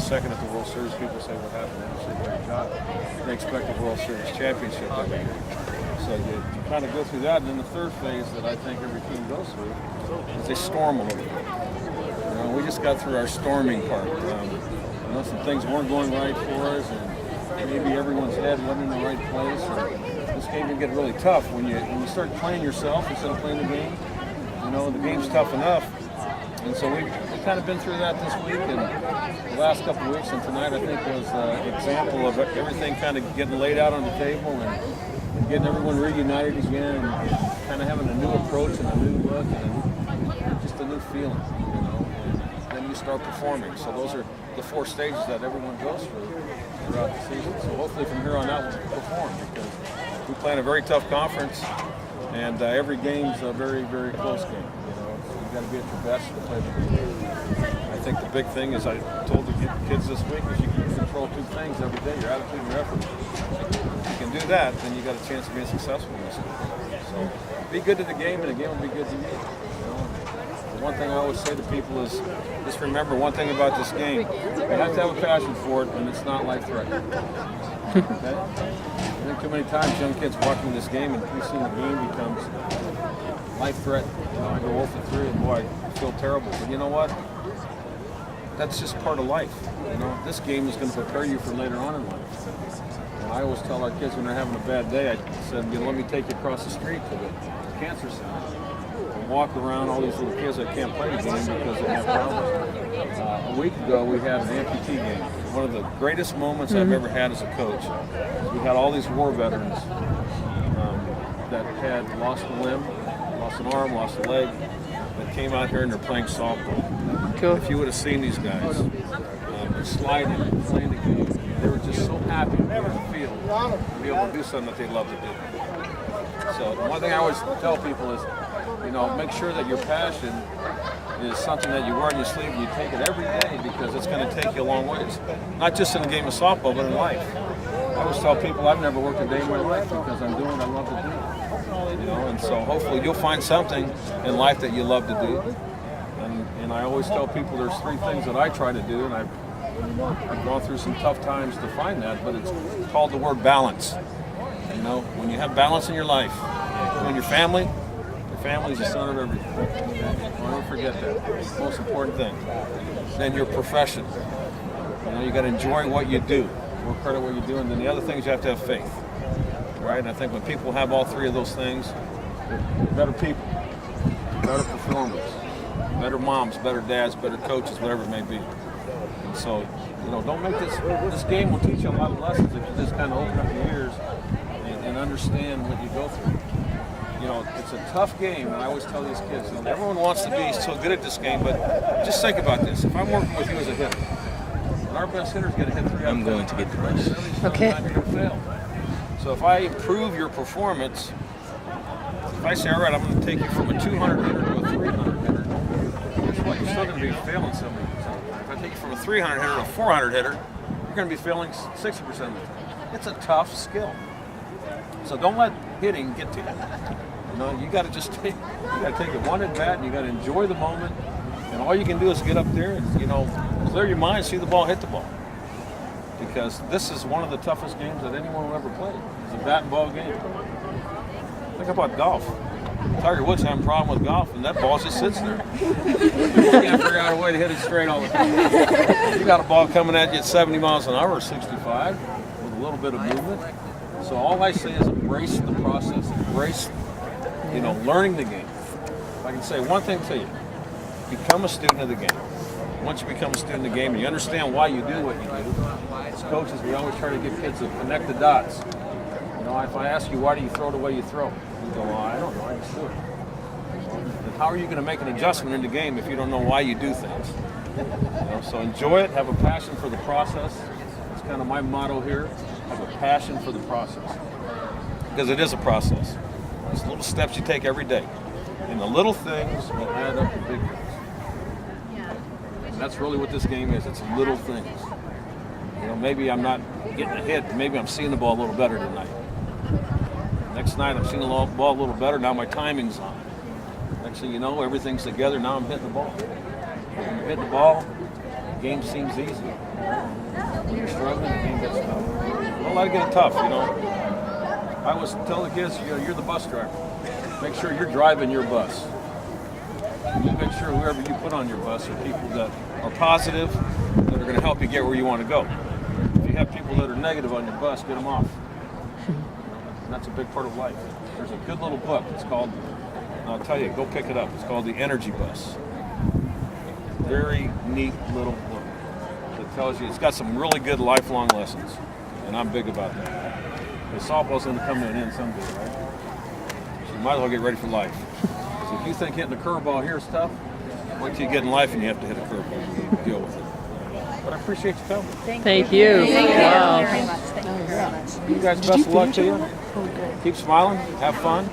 second at the World Series, people say, what happened? They say, great job. They expect a World Series championship every year. So you kind of go through that, and then the third phase that I think every team goes through is they storm a little bit. We just got through our storming part. Some things weren't going right for us, and maybe everyone's head wasn't in the right place. And this game can get really tough when you start playing yourself instead of playing the game. The game's tough enough. And so we've kind of been through that this week and the last couple of weeks, and tonight I think was an example of everything kind of getting laid out on the table and getting everyone reunited again and kind of having a new approach and a new look and just a new feeling, and then you start performing. So those are the 4 stages that everyone goes through throughout the season. So hopefully from here on out we'll perform, because we play in a very tough conference, and every game's a very, very close game. You got to be at your best to play the game. I think the big thing is, I told the kids this week, is you can control 2 things every day: your attitude and your effort. If you can do that, then you got a chance of being successful in this game. So be good to the game, and the game will be good to you. The one thing I always say to people is, just remember one thing about this game: you have to have a passion for it, and it's not life-threatening. Okay? I think too many times young kids walking this game, and we see the game becomes life-threatening. I go 0 for 3, and boy, I feel terrible. But you know what? That's just part of life. This game is going to prepare you for later on in life. And I always tell our kids when they're having a bad day, I said, let me take you across the street to the cancer center and walk around all these little kids that can't play the game because they have problems. A week ago, we had an amputee game. One of the greatest moments I've ever had as a coach. We had all these war veterans that had lost a limb, lost an arm, lost a leg, that came out here and they're playing softball. Cool. If you would have seen these guys, they're sliding, playing the game, they were just so happy to be on the field, to be able to do something that they love to do. So one thing I always tell people is, make sure that your passion is something that you wear on your sleeve and you take it every day, because it's going to take you a long ways. Not just in the game of softball, but in life. I always tell people I've never worked a day in my life because I'm doing what I love to do. And so hopefully you'll find something in life that you love to do. And I always tell people there's 3 things that I try to do, and I've gone through some tough times to find that, but it's called the word balance. When you have balance in your life, when your family is the center of everything. Don't forget that. It's the most important thing. Then your profession. You got to enjoy what you do, work hard at what you do, and then the other things you have to have faith. Right? And I think when people have all 3 of those things, they're better people, better performers, better moms, better dads, better coaches, whatever it may be. And so, don't make this game will teach you a lot of lessons if you just kind of open up your ears and understand what you go through. It's a tough game, and I always tell these kids, everyone wants to be so good at this game, but just think about this. If I'm working with you as a hitter, and our best hitter's going to hit 3 out of 10, I'm going to get the bus. Okay. You're going to fail. So if I improve your performance, if I say, all right, I'm going to take you from a 200 hitter to a 300 hitter, guess what? You're still going to be failing 70%. If I take you from a 300 hitter to a 400 hitter, you're going to be failing 60% of the time. It's a tough skill. So don't let hitting get to you. You got to just take it one at bat, and you got to enjoy the moment. And all you can do is get up there and clear your mind, see the ball, hit the ball. Because this is one of the toughest games that anyone will ever play. It's a bat and ball game. Think about golf. Tiger Woods having a problem with golf, and that ball just sits there. You can't figure out a way to hit it straight all the time. You got a ball coming at you at 70 miles an hour or 65 with a little bit of movement. So all I say is embrace the process, embrace, learning the game. If I can say one thing to you, become a student of the game. Once you become a student of the game and you understand why you do what you do, as coaches, we always try to get kids to connect the dots. If I ask you, why do you throw the way you throw? You go, well, I don't know, I just do it. Then how are you going to make an adjustment in the game if you don't know why you do things? So enjoy it, have a passion for the process. That's kind of my motto here, have a passion for the process. Because it is a process. It's little steps you take every day. And the little things will add up to big things. And that's really what this game is. It's little things. Maybe I'm not getting a hit. Maybe I'm seeing the ball a little better tonight. Next night I'm seeing the ball a little better. Now my timing's on. Next thing you know, everything's together. Now I'm hitting the ball. When you hit the ball, The game seems easy. When you're struggling, the game gets tough. Don't let it get tough, you know. I always tell the kids, you know, you're the bus driver. Make sure you're driving your bus. You make sure whoever you put on your bus are people that are positive, that are going to help you get where you want to go. If you have people that are negative on your bus, get them off. And that's a big part of life. There's a good little book. It's called, I'll tell you, go pick it up. It's called The Energy Bus. Very neat little book that tells you, it's got some really good lifelong lessons. And I'm big about that. The softball's going to come to an end someday, right? So you might as well get ready for life. So if you think hitting a curveball here is tough, wait till you get in life and you have to hit a curveball and deal with it. But I appreciate you coming. Thank you. Thank you Wow. very much. Thank you very much. You guys, best of luck to you. Keep smiling. Have fun.